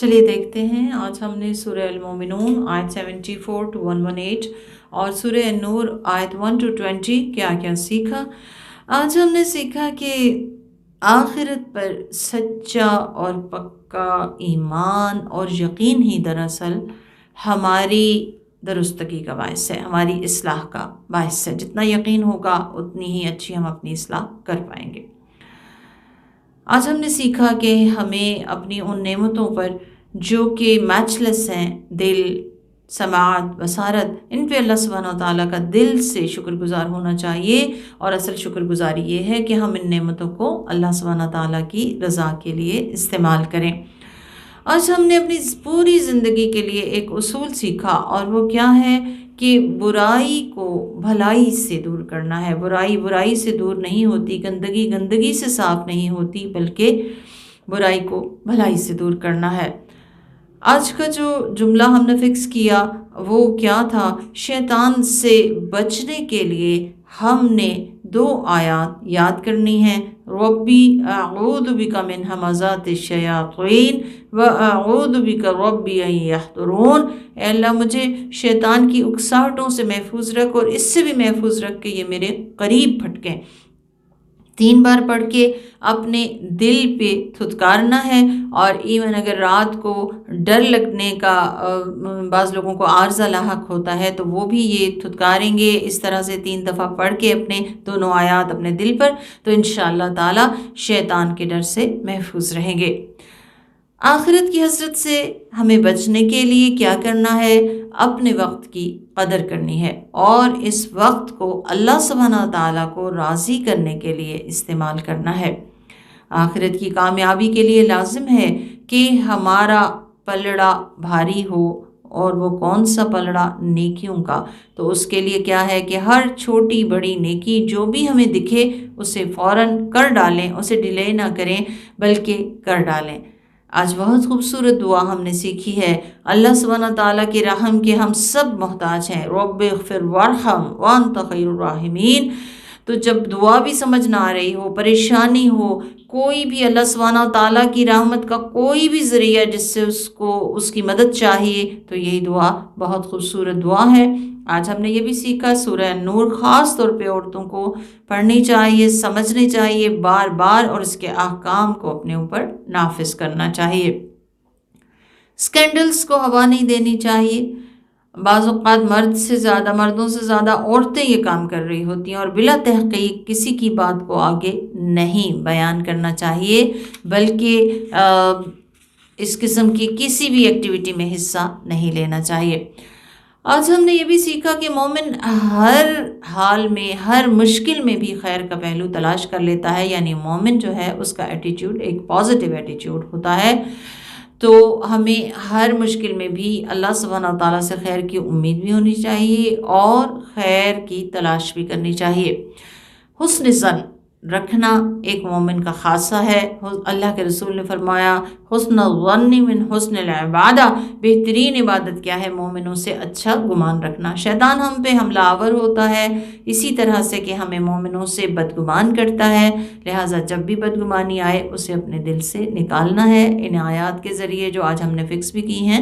چلیے دیکھتے ہیں آج ہم نے سورہ المومنون آیت 74 to 118 اور سورہ النور آیت 1 to 20 کیا کیا سیکھا۔ آج ہم نے سیکھا کہ آخرت پر سچا اور پکا ایمان اور یقین ہی دراصل ہماری درستگی کا باعث ہے، ہماری اصلاح کا باعث ہے۔ جتنا یقین ہوگا اتنی ہی اچھی ہم اپنی اصلاح کر پائیں گے۔ آج ہم نے سیکھا کہ ہمیں اپنی ان نعمتوں پر جو کہ میچ لیس ہیں، دل، سماعت، بصارت، ان پہ اللہ سبحانہ و تعالیٰ کا دل سے شکر گزار ہونا چاہیے، اور اصل شکر گزاری یہ ہے کہ ہم ان نعمتوں کو اللہ سبحانہ و تعالیٰ کی رضا کے لیے استعمال کریں۔ آج ہم نے اپنی پوری زندگی کے لیے ایک اصول سیکھا، اور وہ کیا ہے کہ برائی کو بھلائی سے دور کرنا ہے۔ برائی برائی سے دور نہیں ہوتی، گندگی گندگی سے صاف نہیں ہوتی، بلکہ برائی کو بھلائی سے دور کرنا ہے۔ آج کا جو جملہ ہم نے فکس کیا وہ کیا تھا؟ شیطان سے بچنے کے لیے ہم نے 2 آیات یاد کرنی ہیں۔ ربی اعوذ بک من ہمزات الشیاطین واعوذ بک ربی ان یحضرون، اے اللہ مجھے شیطان کی اکساہٹوں سے محفوظ رکھ، اور اس سے بھی محفوظ رکھ کہ یہ میرے قریب پھٹکیں۔ 3 بار پڑھ کے اپنے دل پہ تھتکارنا ہے، اور ایون اگر رات کو ڈر لگنے کا بعض لوگوں کو عارضہ لاحق ہوتا ہے تو وہ بھی یہ تھتکاریں گے اس طرح سے 3 دفعہ پڑھ کے اپنے دونوں آیات اپنے دل پر، تو انشاءاللہ تعالی شیطان کے ڈر سے محفوظ رہیں گے۔ آخرت کی حسرت سے ہمیں بچنے کے لیے کیا کرنا ہے؟ اپنے وقت کی قدر کرنی ہے، اور اس وقت کو اللہ سبحانہ تعالیٰ کو راضی کرنے کے لیے استعمال کرنا ہے۔ آخرت کی کامیابی کے لیے لازم ہے کہ ہمارا پلڑا بھاری ہو، اور وہ کون سا پلڑا؟ نیکیوں کا۔ تو اس کے لیے کیا ہے کہ ہر چھوٹی بڑی نیکی جو بھی ہمیں دکھے اسے فوراً کر ڈالیں، اسے ڈیلے نہ کریں بلکہ کر ڈالیں۔ آج بہت خوبصورت دعا ہم نے سیکھی ہے۔ اللہ سبحانہ تعالیٰ کے رحم کے ہم سب محتاج ہیں۔ رب اغفر وارحم وانت خیر الراحمین۔ تو جب دعا بھی سمجھ نہ آ رہی ہو، پریشانی ہو، کوئی بھی اللہ سبحانہ تعالیٰ کی رحمت کا کوئی بھی ذریعہ جس سے اس کی مدد چاہیے، تو یہی دعا بہت خوبصورت دعا ہے۔ آج ہم نے یہ بھی سیکھا سورہ النور خاص طور پہ عورتوں کو پڑھنی چاہیے، سمجھنی چاہیے بار بار، اور اس کے احکام کو اپنے اوپر نافذ کرنا چاہیے۔ سکینڈلز کو ہوا نہیں دینی چاہیے۔ بعض اوقات مردوں سے زیادہ عورتیں یہ کام کر رہی ہوتی ہیں، اور بلا تحقیق کسی کی بات کو آگے نہیں بیان کرنا چاہیے، بلکہ اس قسم کی کسی بھی ایکٹیویٹی میں حصہ نہیں لینا چاہیے۔ آج ہم نے یہ بھی سیکھا کہ مومن ہر حال میں، ہر مشکل میں بھی خیر کا پہلو تلاش کر لیتا ہے، یعنی مومن جو ہے اس کا ایٹیٹیوڈ ایک پازیٹیو ایٹیٹیوڈ ہوتا ہے۔ تو ہمیں ہر مشکل میں بھی اللہ سبحانہ تعالیٰ سے خیر کی امید بھی ہونی چاہیے، اور خیر کی تلاش بھی کرنی چاہیے۔ حسن ظن رکھنا ایک مومن کا خاصہ ہے۔ اللہ کے رسول نے فرمایا حسن الظن من حسن العبادہ، بہترین عبادت کیا ہے؟ مومنوں سے اچھا گمان رکھنا۔ شیطان ہم پہ حملہ آور ہوتا ہے اسی طرح سے کہ ہمیں مومنوں سے بدگمان کرتا ہے، لہٰذا جب بھی بدگمانی آئے اسے اپنے دل سے نکالنا ہے۔ ان آیات کے ذریعے جو آج ہم نے فکس بھی کی ہیں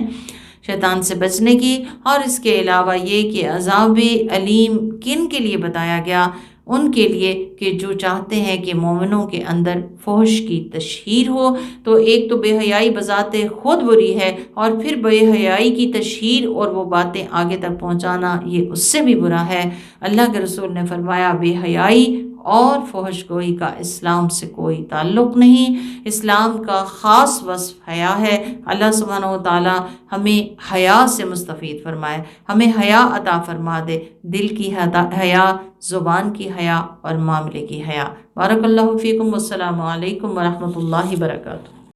شیطان سے بچنے کی، اور اس کے علاوہ یہ کہ عذاب علیم کن کے لیے بتایا گیا؟ ان کے لیے کہ جو چاہتے ہیں کہ مومنوں کے اندر فحش کی تشہیر ہو۔ تو ایک تو بے حیائی بذات خود بری ہے، اور پھر بے حیائی کی تشہیر اور وہ باتیں آگے تک پہنچانا یہ اس سے بھی برا ہے۔ اللہ کے رسول نے فرمایا بے حیائی اور فحش گوئی کا اسلام سے کوئی تعلق نہیں، اسلام کا خاص وصف حیا ہے۔ اللہ سبحانہ و تعالی ہمیں حیا سے مستفید فرمائے، ہمیں حیا عطا فرما دے، دل کی حیا، زبان کی حیا اور معاملے کی حیا۔ بارک اللہ فیکم، والسلام علیکم ورحمۃ اللہ وبرکاتہ۔